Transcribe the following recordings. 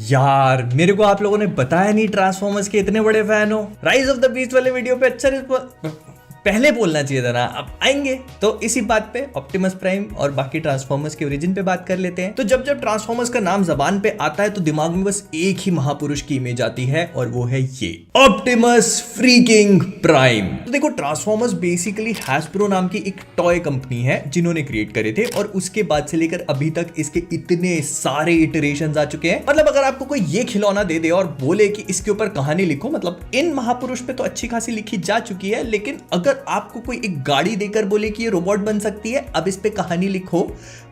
यार मेरे को आप लोगों ने बताया नहीं ट्रांसफॉर्मर्स के इतने बड़े फैन हो। राइज ऑफ द बीस्ट वाले वीडियो पे अच्छा पहले बोलना चाहिए था ना। अब आएंगे तो इसी बात पे ऑप्टिमस प्राइम और बाकी ट्रांसफॉर्मर्स के ओरिजिन पे बात कर लेते हैं। तो जब जब ट्रांसफॉर्मर्स का नाम जबान पे आता है तो दिमाग में बस एक ही महापुरुष की इमेज आती है और वो है ये ऑप्टिमस फ्रीकिंग प्राइम। तो देखो ट्रांसफॉर्मर्स बेसिकली हैस्ब्रो नाम की एक टॉय कंपनी है जिन्होंने क्रिएट करे थे और उसके बाद से लेकर अभी तक इसके इतने सारे इटरेशंस आ चुके हैं। मतलब अगर आपको कोई ये खिलौना दे दे और बोले कि इसके ऊपर कहानी लिखो, मतलब इन महापुरुष पे तो अच्छी खासी लिखी जा चुकी है, लेकिन अगर आपको कोई एक गाड़ी देकर बोले कि ये रोबोट बन सकती है, अब इस पे कहानी लिखो,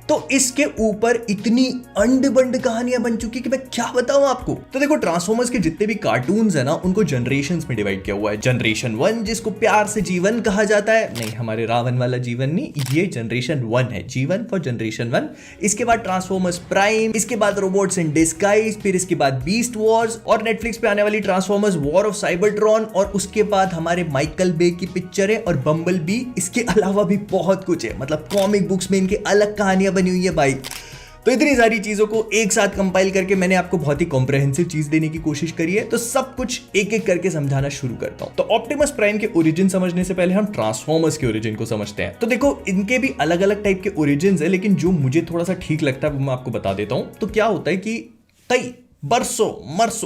तो इसके ऊपर इतनी अंड बंड कहानियां बन चुकी कि मैं क्या बताऊं आपको। तो देखो ट्रांसफॉर्मर्स के जितने भी कार्टून्स है ना उनको जनरेशंस में डिवाइड किया हुआ है। जनरेशन 1 जिसको प्यार से जीवन कहा जाता है, नहीं हमारे रावण वाला जीवन नहीं, ये जनरेशन 1 है, जीवन फॉर जनरेशन 1। इसके बाद ट्रांसफॉर्मर्स प्राइम, इसके बाद रोबोट्स इन डिस्गाइज, फिर इसके बाद बीस्ट वॉर्स और नेटफ्लिक्स पे आने वाली ट्रांसफॉर्मर्स वॉर ऑफ साइबरट्रॉन, और उसके बाद हमारे माइकल बे की पिक्चर है और बम्बल बी। इसके अलावा भी बहुत कुछ है, मतलब कॉमिक बुक्स में इनके अलग कहानियां बनी हुई है भाई। तो इतनी सारी चीजों को एक साथ कंपाइल करके मैंने आपको बहुत ही कॉम्प्रहेंसिव चीज देने की कोशिश करी है। तो सब कुछ एक एक करके समझाना शुरू करता हूं। तो ऑप्टिमस प्राइम के ओरिजिन समझने से पहले हम ट्रांसफॉर्मर्स के ओरिजिन को समझते हैं। तो देखो इनके भी अलग अलग टाइप के ओरिजिन है, लेकिन जो मुझे थोड़ा सा ठीक लगता है वो मैं आपको बता देता हूं। तो क्या होता है कि कई बरसों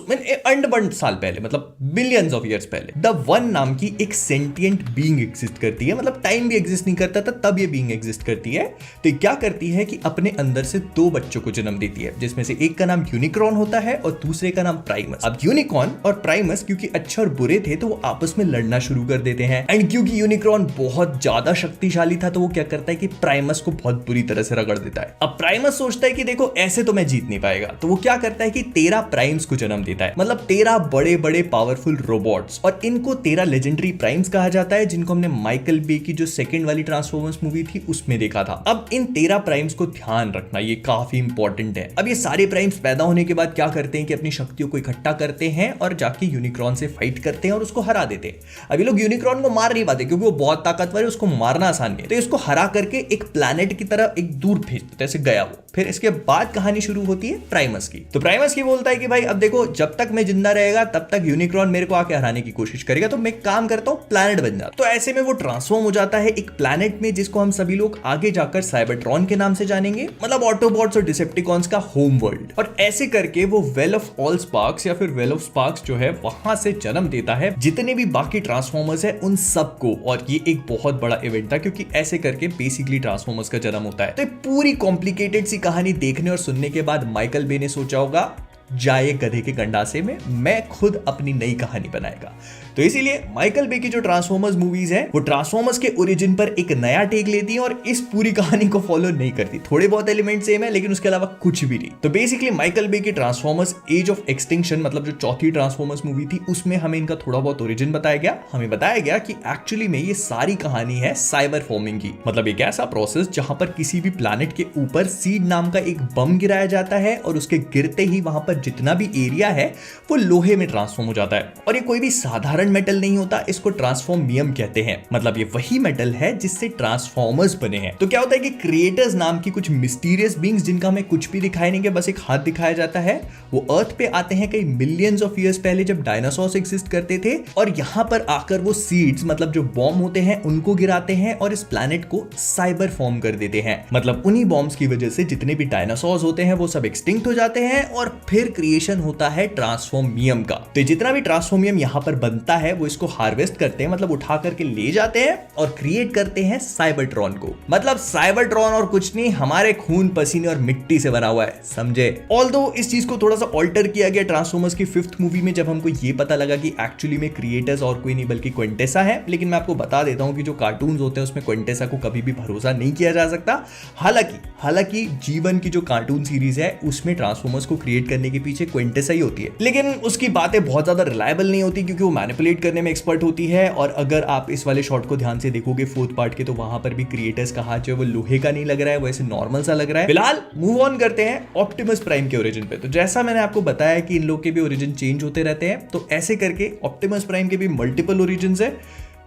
मैंने अंड बंड साल पहले, मतलब बिलियंस ऑफ ईयर्स पहले, द वन नाम की एक सेंटिएंट बीइंग एग्जिस्ट करती है। मतलब टाइम भी एग्जिस्ट नहीं करता था तब ये बीइंग एग्जिस्ट करती है। तो क्या करती है कि अपने अंदर से दो बच्चों को जन्म देती है, जिसमें से एक का नाम यूनिक्रॉन होता है और दूसरे का नाम प्राइमस। अब यूनिकॉर्न और प्राइमस क्योंकि अच्छे और बुरे थे तो वो आपस में लड़ना शुरू कर देते हैं। एंड क्योंकि यूनिक्रॉन बहुत ज्यादा शक्तिशाली था तो वो क्या करता है कि प्राइमस को बहुत बुरी तरह से रगड़ देता है। अब प्राइमस सोचता है कि देखो ऐसे तो मैं जीत नहीं पाएगा, तो वो क्या करता है कि 13 प्राइम्स को जन्म देता है, मतलब 13 बड़े बड़े पावरफुल रोबोट्स, और इनको 13 लेजेंडरी प्राइम्स कहा जाता है, जिनको हमने माइकल बे की जो सेकंड वाली ट्रांसफॉर्मर्स मूवी थी उसमें देखा था। अब इन 13 प्राइम्स को ध्यान रखना, ये काफी इंपॉर्टेंट है। अब ये सारे प्राइम्स पैदा होने के बाद क्या करते हैं कि अपनी शक्तियों को इकट्ठा करते हैं और जाके यूनिक्रॉन से फाइट करते हैं और उसको हरा देते हैं। अभी लोग यूनिक्रॉन को मार नहीं पाते क्योंकि वो बहुत ताकतवर है, उसको मारना आसान नहीं है, तो इसको हरा करके एक प्लैनेट की तरह एक दूर भेज देते, ऐसे गया वो। फिर इसके बाद कहानी शुरू होती है प्राइमस की। तो प्राइमस की बोलता है कि भाई अब देखो जब तक मैं जिंदा रहेगा तब तक यूनिक्रॉन मेरे को आके हराने की कोशिश करेगा, तो मैं काम करता हूं प्लैनेट बन जाता। तो ऐसे में वो ट्रांसफॉर्म हो जाता है एक प्लैनेट में जिसको हम सभी लोग आगे जाकर साइबरट्रॉन के नाम से जानेंगे, मतलब ऑटोबॉट्स और डिसेप्टिकॉन्स का होम वर्ल्ड। और ऐसे करके वो वेल ऑफ ऑल स्पार्क्स या फिर वेल ऑफ स्पार्क्स जो है वहां से जन्म देता है जितने भी बाकी ट्रांसफॉर्मर्स है उन सबको। और ये एक बहुत बड़ा इवेंट था क्योंकि ऐसे करके बेसिकली ट्रांसफॉर्मर्स का जन्म होता है। तो पूरी कॉम्प्लिकेटेड सी कहानी देखने और सुनने के बाद माइकल बे ने सोचा होगा जाए गधे के गंडासे में, मैं खुद अपनी नई कहानी बनाएगा। तो इसीलिए माइकल बे की जो ट्रांसफॉर्मर्स मूवीज है वो ट्रांसफॉर्मर्स के ओरिजिन पर एक नया टेक लेती है और इस पूरी कहानी को फॉलो नहीं करती। थोड़े बहुत एलिमेंट सेम है लेकिन उसके अलावा कुछ भी नहीं। तो बेसिकली माइकल बे की ट्रांसफॉर्मर्स एज ऑफ एक्सटिंक्शन, मतलब जो चौथी ट्रांसफॉर्मर्स मूवी थी, उसमें हमें इनका थोड़ा बहुत ओरिजिन बताया गया। हमें बताया गया कि एक्चुअली में ये सारी कहानी है साइबर फॉर्मिंग की, मतलब एक ऐसा प्रोसेस जहां पर किसी भी प्लैनेट के ऊपर सीड नाम का एक बम गिराया जाता है और उसके गिरते ही वहां पर जितना भी एरिया है वो लोहे में ट्रांसफॉर्म हो जाता है। और ये कोई भी साधारण मेटल नहीं होता, इसको ट्रांसफॉर्मियम कहते हैं। मतलब ये वही मेटल है जिससे ट्रांसफॉर्मर्स बने हैं। तो क्या होता है कि क्रिएटर्स नाम की कुछ मिस्टीरियस बीइंग्स, जिनका हमें कुछ भी दिखाई नहीं, बस एक हाथ दिखाया जाता है, वो अर्थ पे आते हैं कई मिलियंस ऑफ ईयर्स पहले जब डायनासोर्स एग्जिस्ट करते थे, और यहां पर आकर वो सीड्स, मतलब जो बॉम्ब होते हैं, उनको गिराते हैं और इस प्लैनेट को साइबर फॉर्म कर देते हैं। मतलब उन्हीं बॉम्ब्स की वजह से जितने भी डायनासोर्स होते हैं वो सब एक्सटिंक्ट हो जाते हैं और फिर क्रिएशन होता है ट्रांसफॉर्मियम का। तो जितना भी ट्रांसफॉर्मियम यहां पर बनता है वो इसको हार्वेस्ट करते हैं, मतलब उठा करके ले जाते हैं और क्रिएट करते हैं साइबरट्रॉन को। मतलब साइबरट्रॉन और कुछ नहीं, हमारे खून पसीने और मिट्टी से बना हुआ है, समझे। ऑल्दो इस चीज को थोड़ा सा ऑल्टर किया गया ट्रांसफॉर्मर्स की 5th मूवी में, जब हमको ये पता लगा कि एक्चुअली में क्रिएटर्स और कोई नहीं बल्कि क्विंटेसा है। लेकिन मैं आपको बता देता हूं कि जो कार्टून्स होते हैं उसमें क्विंटेसा को कभी भी भरोसा नहीं किया जा सकता। हालांकि जीवन की जो कार्टून सीरीज है उसमें ट्रांसफॉर्मर्स को क्रिएट करने के पीछे क्विंटेसा ही होती है, लेकिन उसकी बातें बहुत ज्यादा रिलायबल नहीं होती क्योंकि वो मैनिपुलेट करने में एक्सपर्ट होती है। और अगर आप इस वाले शॉट को ध्यान से देखोगे 4th पार्ट के, तो वहां पर भी क्रिएटर्स का हाथ जो है वो लोहे का नहीं लग रहा है, वो ऐसे नॉर्मल सा लग रहा है। फिलहाल मूव ऑन करते हैं ऑप्टिमस प्राइम के ओरिजिन पे। तो जैसा मैंने आपको बताया कि इन लोग के भी ओरिजिन चेंज होते रहते हैं, तो ऐसे करके ऑप्टिमस प्राइम के भी मल्टीपल ओरिजिन है।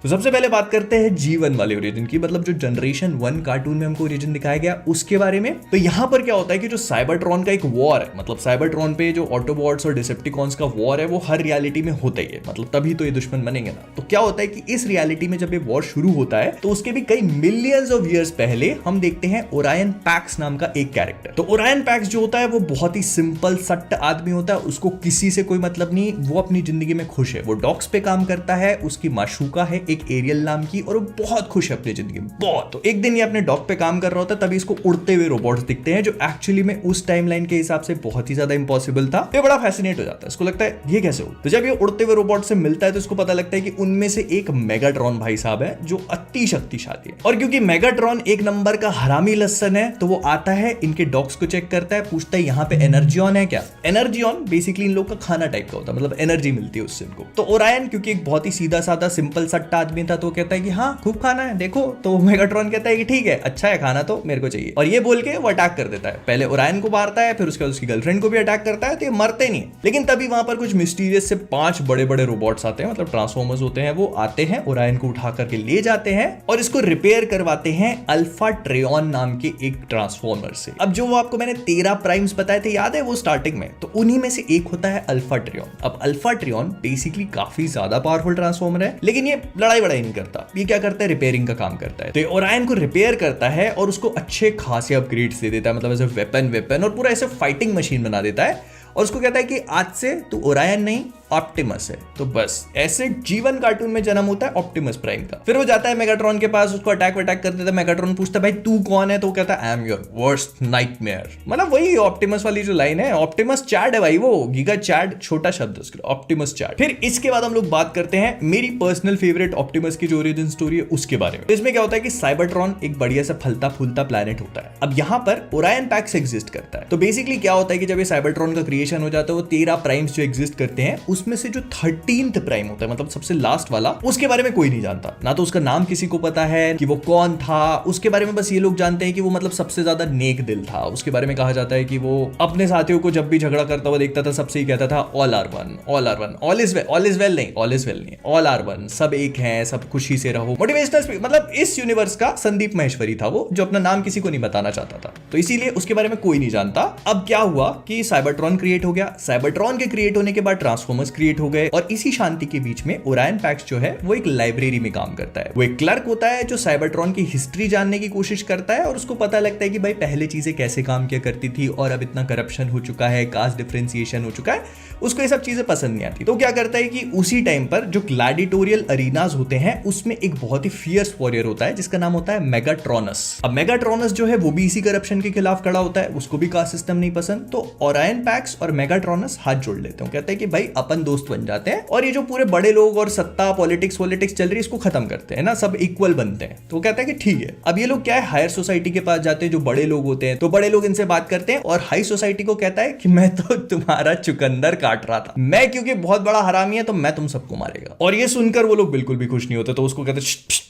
तो सबसे पहले बात करते हैं G1 वाले ओरिजिन की, मतलब जो जनरेशन 1 कार्टून में हमको ओरिजिन दिखाया गया उसके बारे में। तो यहाँ पर क्या होता है कि जो साइबरट्रॉन का एक वॉर है, मतलब साइबरट्रॉन पे जो ऑटोबॉट्स और डिसेप्टिकॉन्स का वॉर है वो हर रियलिटी में होता ही है, मतलब तभी तो ये दुश्मन बनेंगे ना। तो क्या होता है कि इस रियलिटी में जब ये वॉर शुरू होता है तो उसके भी कई मिलियंस ऑफ ईयर्स पहले हम देखते हैं ओरायन पैक्स नाम का एक कैरेक्टर। तो ओरायन पैक्स जो होता है वो बहुत ही सिंपल सट्ट आदमी होता है, उसको किसी से कोई मतलब नहीं, वो अपनी जिंदगी में खुश है, वो डॉक्स पे काम करता है, उसकी माशूका है एक एरियल नाम की, और वो बहुत खुश है अपनी जिंदगी में बहुत। तो एक दिन ये अपने डॉग पे काम कर रहा होता है, तभी इसको उड़ते हुए रोबोट्स दिखते हैं जो एक्चुअली में उस टाइमलाइन के हिसाब से बहुत ही ज्यादा इंपॉसिबल था। ये बड़ा फैसिनेट हो जाता है, इसको लगता है ये कैसे हो। तो जब ये उड़ते हुए रोबोट से मिलता है तो इसको पता लगता है कि उनमें से एक मेगाट्रॉन भाई साहब है जो अति शक्तिशाली है, और क्योंकि मेगाट्रॉन एक नंबर का हरामी लस्सन है तो वो आता है, इनके डॉग्स को चेक करता है, पूछता है यहाँ पे एनर्जी ऑन है क्या। एनर्जी ऑन बेसिकली इन लोग का खाना टाइप का होता है, मतलब एनर्जी मिलती है उससे इनको। तो ओरायन क्योंकि एक बहुत ही सीधा साधा सिंपल सट्टा आदमी था तो कहता है कि हाँ खूब खाना है देखो। तो मेगाट्रॉन कहता है कि ठीक है अच्छा है खाना तो मेरे को चाहिए, और ये बोल के वो अटैक कर देता है। पहले ओरायन को मारता है, फिर उसके बाद उसकी गर्लफ्रेंड को भी अटैक करता है, तो ये मरते नहीं। लेकिन तभी वहां पर कुछ मिस्टीरियस से 5 बड़े बड़े रोबोट्स आते हैं, मतलब ट्रांसफॉर्मर्स होते हैं, वो आते हैं ओरायन को उठा करके ले जाते हैं और इसको रिपेयर करवाते हैं अल्फा ट्रेयन नाम के एक ट्रांसफॉर्मर से। अब जो वो आपको मैंने 13 प्राइम्स बताए थे याद है वो स्टार्टिंग में, तो उन्हीं में से एक होता है अल्फा ट्रेयन। अब अल्फा ट्रेयन बेसिकली काफी ज्यादा पावरफुल ट्रांसफॉर्मर है, लेकिन ये लड़ाई वड़ाई नहीं करता, ये क्या करता है रिपेयरिंग का काम करता है। तो ओरायन को रिपेयर करता है और उसको अच्छे खासे अपग्रेड्स दे देता है, मतलब ऐसे वेपन और पूरा ऐसे फाइटिंग मशीन बना देता है, और उसको कहता है कि आज से तू ओरायन नहीं ऑप्टिमस है। तो बस ऐसे G1 कार्टून में जन्म होता है ऑप्टिमस प्राइम का। फिर वो जाता है मेगाट्रॉन के पास, उसको अटैक कर देता है। मेगाट्रॉन पूछता है भाई तू कौन है, तो वो कहता है I am your worst nightmare, मतलब वही ऑप्टिमस वाली जो लाइन है। ऑप्टिमस चैड है भाई, वो गीगा चैड छोटा शब्द उसके लिए, ऑप्टिमस चैड। फिर इसके बाद हम लोग बात करते हैं मेरी पर्सनल फेवरेट ऑप्टिमस की जो ओरिजिन स्टोरी है उसके बारे में। इसमें क्या होता है कि साइबरट्रॉन एक बढ़िया सा फलता फूलता प्लैनेट होता है। अब यहाँ पर ओरायन पैक्स एग्जिस्ट करता है। तो बेसिकली क्या होता है कि जब ये साइबरट्रॉन का क्रिएशन हो जाता है, वो 13 प्राइम्स जो एग्जिस्ट करते हैं उसमें से जो 13th प्राइम होता है, मतलब सबसे लास्ट वाला, उसके बारे में कोई नहीं जानता ना। तो उसका नाम किसी को पता है कि वो कौन था, उसके बारे में बस ये लोग जानते हैं कि वो मतलब सबसे ज्यादा नेक दिल था। उसके बारे में कहा जाता है कि वो अपने साथियों को जब भी झगड़ा करता हुआ देखता था सबसे ही कहता था all are one, all are one, all is well नहीं, ऑल इज वेल नहीं, ऑल आर वन, सब एक हैं, सब खुशी से रहो। मोटिवेशनल, मतलब इस यूनिवर्स का संदीप महेश्वरी था वो, जो अपना नाम किसी को नहीं बताना चाहता था, तो इसीलिए उसके बारे में कोई नहीं जानता। अब क्या हुआ कि साइबरट्रॉन क्रिएट हो गया, साइबरट्रॉन के क्रिएट होने के बाद ट्रांसफॉर्मर्स क्रिएट हो गए, और इसी शांति के बीच में ओरायन पैक्स जो है वो एक लाइब्रेरी में काम करता है। वो एक क्लर्क होता है जो साइबरट्रॉन की हिस्ट्री जानने की कोशिश करता है, और उसको पता लगता है कि भाई पहले चीजें कैसे काम किया करती थी और अब इतना करप्शन हो चुका है, कास्ट डिफरेंशिएशन हो चुका है, उसको ये सब चीजें पसंद नहीं आती। तो क्या करता है कि उसी टाइम पर जो ग्लैडिटोरियल अरीनाज होते हैं उसमें एक बहुत ही फियर्स वॉरियर होता है जिसका नाम होता है मेगाट्रॉनस। अब मेगाट्रॉनस जो है वो भी इसी करप्शन के खिलाफ खड़ा होता है, उसको भी कास्ट सिस्टम नहीं पसंद। तो ओरायन पैक्स और मेगाट्रॉनस हाथ जोड़ लेते हैं, कहते हैं कि भाई अपन दोस्त बन जाते हैं और ये जो पूरे बड़े लोग और सत्ता पॉलिटिक्स चल रही है इसको खत्म करते हैं ना, सब इक्वल बनते हैं। तो कहता है कि ठीक है। अब ये लोग क्या है हायर सोसाइटी के पास जाते हैं, जो बड़े लोग होते हैं, तो बड़े लोग इनसे बात करते हैं, और हाई सोसाइटी को कहता है कि मैं तो तुम्हारा चुकंदर काट रहा था, मैं क्योंकि बहुत बड़ा हरामी है तो मैं तुम सबको मारेगा। और ये सुनकर वो लोग बिल्कुल भी खुश नहीं होते, तो उसको कहते हैं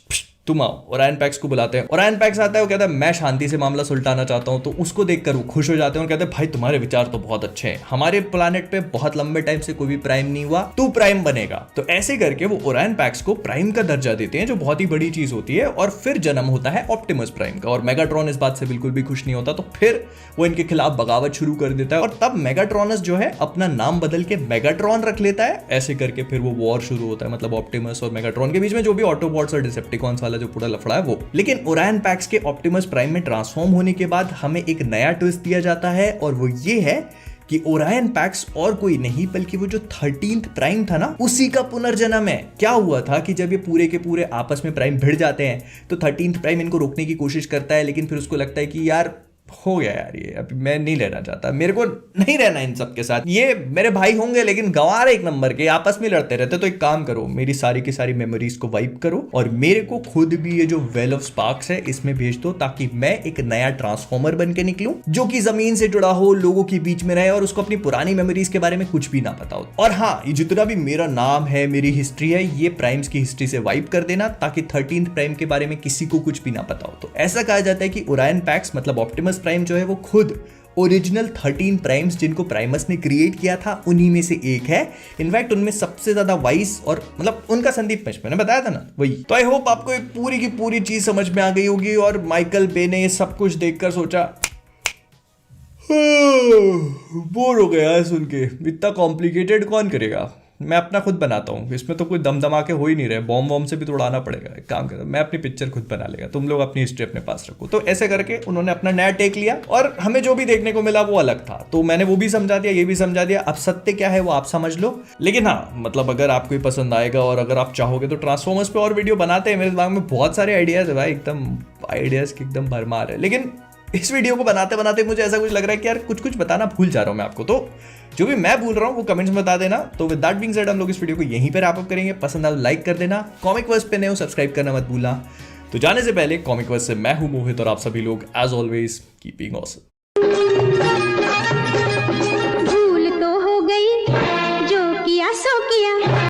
तुम आओ। ओरायन पैक्स को बुलाते हैं, ओरायन पैक्स आता है, वो कहता है मैं शांति से मामला सुलटाना चाहता हूं। तो उसको देखकर वो खुश हो जाते हैं और कहते हैं भाई तुम्हारे विचार तो बहुत अच्छे हैं, हमारे प्लैनेट पे बहुत लंबे टाइम से कोई भी प्राइम नहीं हुआ, तू प्राइम बनेगा। तो ऐसे करके वो ओरायन पैक्स को प्राइम का दर्जा देते हैं, जो बहुत ही बड़ी चीज होती है। और फिर जन्म होता है ऑप्टिमस प्राइम का, और मेगाट्रॉन इस बात से बिल्कुल भी खुश नहीं होता, तो फिर वो इनके खिलाफ बगावत शुरू कर देता है। और तब मेगाट्रॉनस जो है अपना नाम बदल के मेगाट्रॉन रख लेता है। ऐसे करके फिर वो वॉर शुरू होता है, मतलब ऑप्टिमस और मेगाट्रॉन के बीच में, जो भी ऑटोबॉट्स और डिसेप्टिकॉन्स वाला जो पूरा लफड़ा है वो। लेकिन ओरायन पैक्स के ऑप्टिमस प्राइम में ट्रांसफॉर्म होने के बाद हमें एक नया ट्विस्ट दिया जाता है, और वो ये है कि ओरायन पैक्स और कोई नहीं बल्कि वो जो 13th प्राइम था ना, उसी का पुनर्जन्म है। क्या हुआ था कि जब ये पूरे के पूरे आपस में प्राइम भिड़ जाते हैं तो 13th प्राइम इनको रोकने की कोशिश करता है, लेकिन फिर उसको लगता है कि यार हो गया यार, ये अभी मैं नहीं रहना चाहता, मेरे को नहीं रहना इन सब के साथ, ये मेरे भाई होंगे लेकिन गंवार एक नंबर के, आपस में लड़ते रहते, तो एक काम करो मेरी सारी की सारी मेमोरीज को वाइप करो और मेरे को खुद भी ये जो वेल ऑफ स्पार्क्स है इसमें भेज दो, ताकि मैं एक नया ट्रांसफॉर्मर बन के निकलूं जो कि जमीन से जुड़ा हो, लोगों के बीच में रहे और उसको अपनी पुरानी मेमोरीज के बारे में कुछ भी ना पता हो। और हाँ, ये जितना भी मेरा नाम है, मेरी हिस्ट्री है, ये प्राइम्स की हिस्ट्री से वाइप कर देना, ताकि 13th प्राइम के बारे में किसी को कुछ भी ना पता हो। तो ऐसा कहा जाता है कि ओरायन पैक्स मतलब ऑप्टिमस प्राइम जो है वो खुद ओरिजिनल 13 प्राइम्स जिनको प्राइमस ने क्रिएट किया था उन्हीं में से एक है। इनफैक्ट उनमें सबसे ज्यादा वाइस और मतलब उनका संदीप मिश, मैंने बताया था ना वही। तो आई होप आपको एक पूरी की पूरी चीज समझ में आ गई होगी और माइकल बे ने ये सब कुछ देखकर सोचा बोर हो गया है सुन के, इतना कॉम्प्लिकेटेड कौन करेगा, मैं अपना खुद बनाता हूँ, इसमें तो कोई दम धमाके हो ही नहीं रहे, बॉम्ब वॉम्ब से भी तो उड़ाना पड़ेगा, एक काम करो मैं अपनी पिक्चर खुद बना लेगा, तुम लोग अपनी हिस्ट्री अपने पास रखो। तो ऐसे करके उन्होंने अपना नया टेक लिया और हमें जो भी देखने को मिला वो अलग था, तो मैंने वो भी समझा दिया, ये भी समझा दिया। अब सत्य क्या है वो आप समझ लो, लेकिन हाँ मतलब अगर आपको ये पसंद आएगा और अगर आप चाहोगे तो ट्रांसफॉर्मर्स पे और वीडियो बनाते हैं, मेरे दिमाग में बहुत सारे आइडियाज है भाई, एकदम आइडियाज की एकदम भरमार है। लेकिन इस वीडियो को बनाते बनाते मुझे ऐसा कुछ लग रहा है कि यार कुछ कुछ बताना भूल जा रहा हूं मैं आपको, तो जो भी मैं भूल रहा हूं वो कमेंट्स में बता देना। तो विद दैट बीइंग सेड हम लोग इस वीडियो को यहीं पर रैप अप करेंगे। पसंद आए तो लाइक कर देना, कॉमिक वर्स पे नए हो सब्सक्राइब करना मत भूलना। तो जाने से पहले कॉमिक वर्स से मैं हूं मोहित और आप सभी लोग एज ऑलवेज कीपिंग ऑसम।